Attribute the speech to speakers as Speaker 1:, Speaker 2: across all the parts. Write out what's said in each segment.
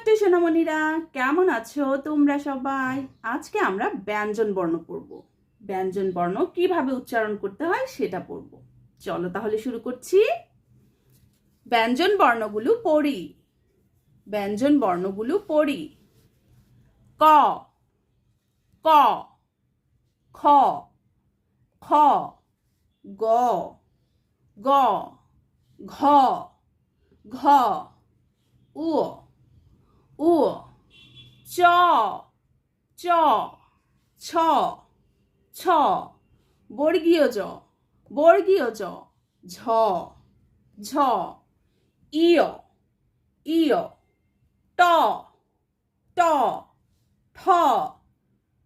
Speaker 1: ছোট্ট সোনামণিরা, কেমন আছো তোমরা সবাই? আজকে আমরা ব্যঞ্জন বর্ণ পড়ব। ব্যঞ্জন বর্ণ কিভাবে উচ্চারণ করতে হয় সেটা পড়ব। চলো তাহলে শুরু করছি। ব্যঞ্জন বর্ণগুলো পড়ি। ব্যঞ্জন বর্ণগুলো পড়ি। ক, ক, খ, খ, গ, গ, ঘ, ঘ, উ, উ, চ, চ, ছ, ছ, বর্গীয় জ, বর্গীয় জ, ঝ, ঝ, ইয়, ইয়, ট, ট, ঠ,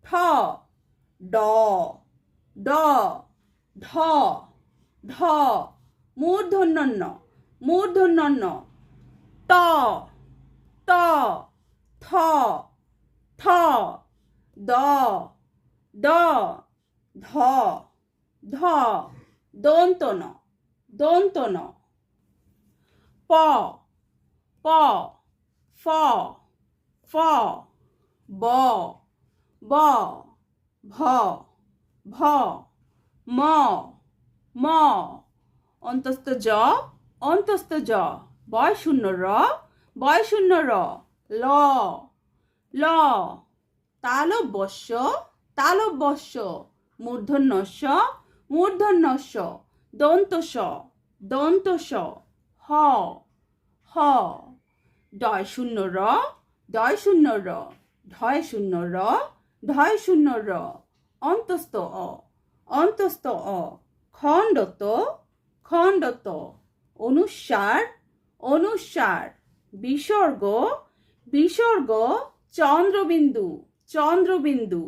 Speaker 1: ঠ, ড, ড, ঢ, ঢ, মূর্ধন্য ণ, মূর্ধন্য ণ, ত, ত, থ, থ, দ, দ, ধ, ধ, দন্ত ন, দন্ত ন, প, প, ফ, ফ, ব, ব, ভ, ভ, ম, ম, অন্তস্থ জ, অন্তস্থ জ, বয় শূন্য র, বয় শূন্য র, ল, ল, তালব্যস্য, তালব্যস্য, মূর্ধন্যস্য, মূর্ধন্যস্য, দন্তস্য, দন্তস্য, হ, হ, ডয় শূন্য র, ডয় শূন্য র, ঢয় শূন্য র, ঢয় শূন্য র, অন্তস্থ অ, অন্তস্থ অ, খণ্ডত, খণ্ডত, অনুস্বার, অনুস্বার, বিসর্গ, বিসর্গ, চন্দ্রবিন্দু, চন্দ্রবিন্দু,